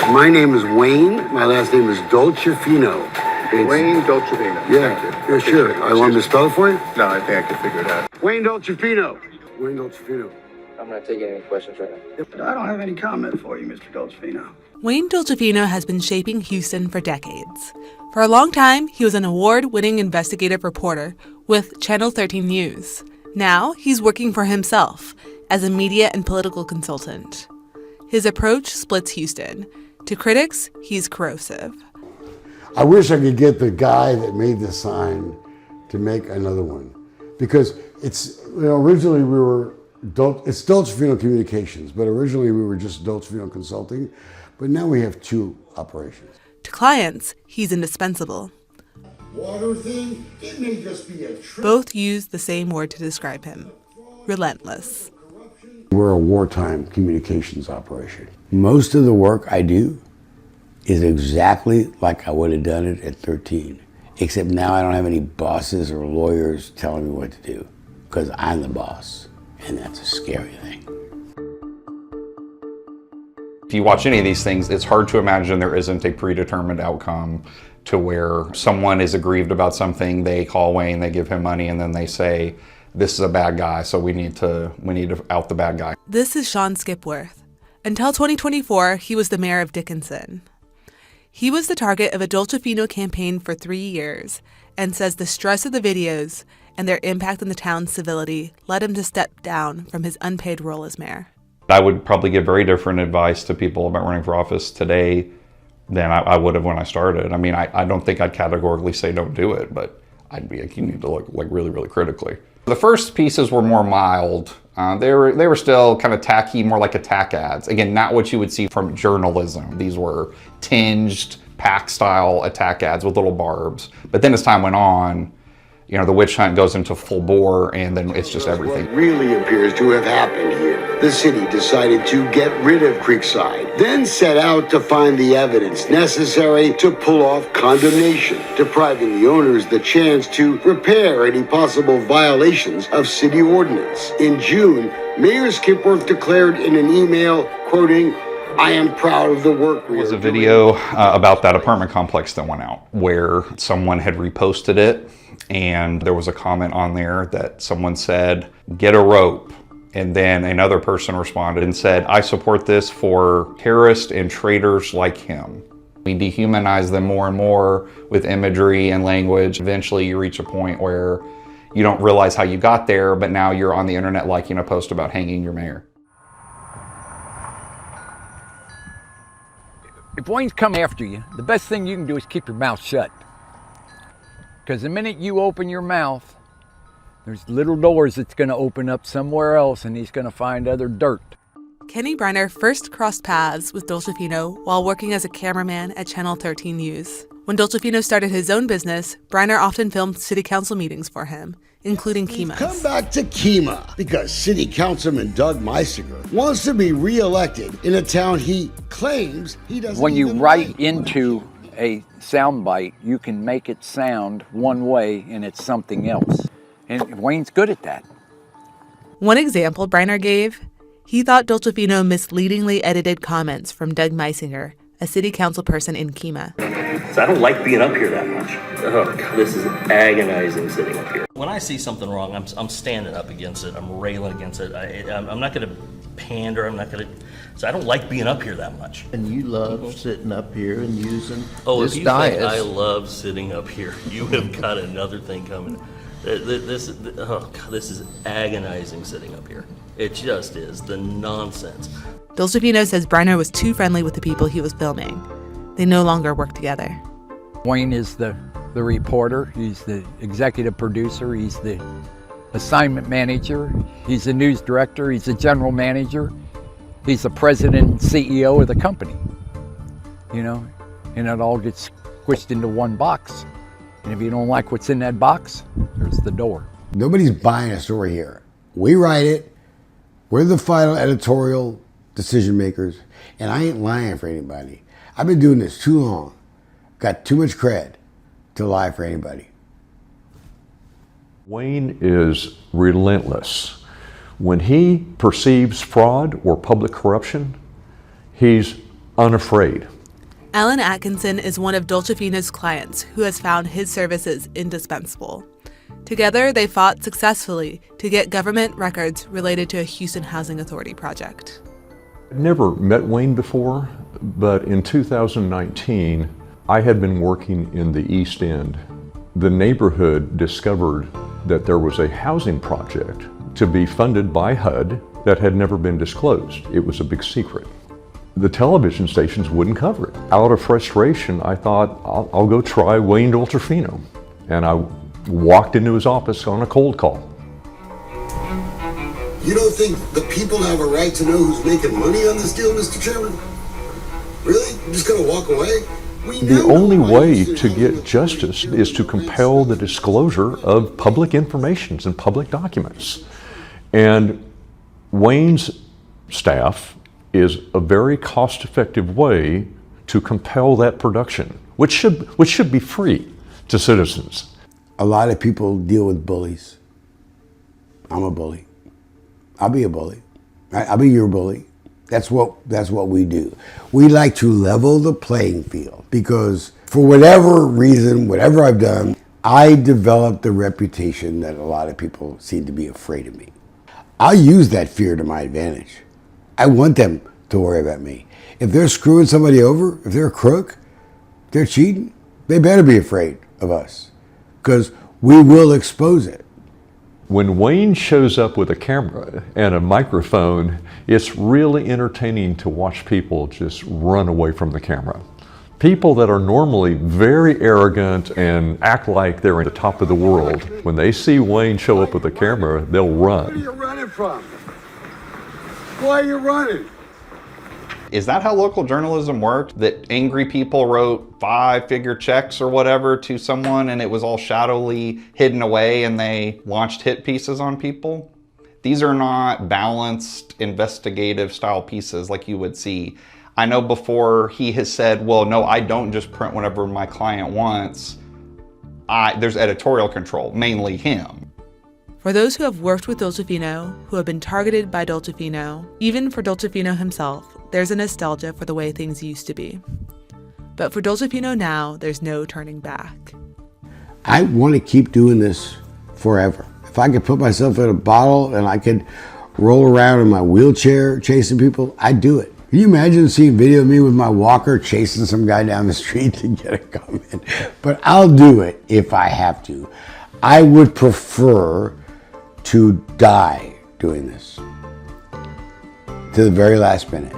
My name is Wayne. My last name is Dolcefino. Wayne Dolcefino. Yeah, sure. I want me to spell it for you? No, I think I can figure it out. Wayne Dolcefino. Wayne Dolcefino. I'm not taking any questions right now. I don't have any comment for you, Mr. Dolcefino. Wayne Dolcefino has been shaping Houston for decades. For a long time, he was an award-winning investigative reporter with Channel 13 News. Now, he's working for himself as a media and political consultant. His approach splits Houston. To critics, he's corrosive. I wish I could get the guy that made the sign to make another one, because it's, originally we were, it's Dolcefino Communications, but originally we were just Dolcefino Consulting, but now we have two operations. To clients, he's indispensable. Water thing, it may just be a trick. Both use the same word to describe him: relentless. We're a wartime communications operation. Most of the work I do is exactly like I would have done it at 13, except now I don't have any bosses or lawyers telling me what to do, because I'm the boss, and that's a scary thing. If you watch any of these things, it's hard to imagine there isn't a predetermined outcome to where someone is aggrieved about something, they call Wayne, they give him money, and then they say, this is a bad guy, so we need to out the bad guy. This is Sean Skipworth. Until 2024, he was the mayor of Dickinson. He was the target of a Dolcefino campaign for 3 years and says the stress of the videos and their impact on the town's civility led him to step down from his unpaid role as mayor. I would probably give very different advice to people about running for office today than I would have when I started. I mean, I don't think I'd categorically say don't do it, but I'd be like, you need to look like really, really critically. The first pieces were more mild. They were still kind of tacky, more like attack ads. Again, not what you would see from journalism. These were tinged, pack-style attack ads with little barbs. But then as time went on, the witch hunt goes into full bore, and then it's just everything. What really appears to have happened here. The city decided to get rid of Creekside, then set out to find the evidence necessary to pull off condemnation, depriving the owners the chance to repair any possible violations of city ordinance. In June, Mayor Skipworth declared in an email, quoting, "I am proud of the work we are doing." There was a video about that apartment complex that went out where someone had reposted it, and there was a comment on there that someone said, "Get a rope." And then another person responded and said, "I support this for terrorists and traitors like him." We dehumanize them more and more with imagery and language. Eventually you reach a point where you don't realize how you got there, but now you're on the internet liking a post about hanging your mayor. If Wayne's come after you, the best thing you can do is keep your mouth shut. Because the minute you open your mouth, there's little doors that's going to open up somewhere else, and he's going to find other dirt. Kenny Briner first crossed paths with Dolcefino while working as a cameraman at Channel 13 News. When Dolcefino started his own business, Briner often filmed city council meetings for him, including Kima's. Come back to Kima, because City Councilman Doug Meisinger wants to be re-elected in a town he claims he doesn't. When you even write like. into a soundbite, you can make it sound one way and it's something else. And Wayne's good at that. One example Briner gave, he thought Dolcefino misleadingly edited comments from Doug Meisinger, a city council person in Kima. So I don't like being up here that much. Oh, God, this is agonizing sitting up here. When I see something wrong, I'm standing up against it. I'm railing against it. I'm not going to pander. I'm not going to. So I don't like being up here that much. And you love sitting up here and using if this you dais. think I love sitting up here, you have got another thing coming. This is agonizing sitting up here. It just is. The nonsense. Dolcefino says Briner was too friendly with the people he was filming. They no longer work together. Wayne is the reporter. He's the executive producer. He's the assignment manager. He's the news director. He's the general manager. He's the president and CEO of the company. And it all gets squished into one box. And if you don't like what's in that box, there's the door. Nobody's buying a story here. We write it. We're the final editorial decision makers. And I ain't lying for anybody. I've been doing this too long. Got too much cred to lie for anybody. Wayne is relentless. When he perceives fraud or public corruption, he's unafraid. Alan Atkinson is one of Dolcefino's clients who has found his services indispensable. Together, they fought successfully to get government records related to a Houston Housing Authority project. I'd never met Wayne before, but in 2019, I had been working in the East End. The neighborhood discovered that there was a housing project to be funded by HUD that had never been disclosed. It was a big secret. The television stations wouldn't cover it. Out of frustration, I thought, I'll go try Wayne Dolcefino. And I walked into his office on a cold call. You don't think the people have a right to know who's making money on this deal, Mr. Chairman? Really? You're just gonna walk away? The only way to get justice is to compel the disclosure of public information and public documents. And Wayne's staff is a very cost-effective way to compel that production, which should be free to citizens. A lot of people deal with bullies. I'm a bully. I'll be a bully. I'll be your bully. That's what we do. We like to level the playing field because for whatever reason, whatever I've done, I developed the reputation that a lot of people seem to be afraid of me. I'll use that fear to my advantage. I want them to worry about me. If they're screwing somebody over, if they're a crook, if they're cheating, they better be afraid of us because we will expose it. When Wayne shows up with a camera and a microphone, it's really entertaining to watch people just run away from the camera. People that are normally very arrogant and act like they're at the top of the world, when they see Wayne show up with a camera, they'll run. Where are you running from? Why are you running? Is that how local journalism worked? That angry people wrote 5-figure checks or whatever to someone and it was all shadowly hidden away and they launched hit pieces on people? These are not balanced investigative style pieces like you would see. I know before he has said, well, no, I don't just print whatever my client wants. There's editorial control, mainly him. For those who have worked with Dolcefino, who have been targeted by Dolcefino, even for Dolcefino himself, there's a nostalgia for the way things used to be. But for Dolcefino now, there's no turning back. I want to keep doing this forever. If I could put myself in a bottle and I could roll around in my wheelchair chasing people, I'd do it. Can you imagine seeing video of me with my walker chasing some guy down the street to get a comment? But I'll do it if I have to. I would prefer to die doing this to the very last minute.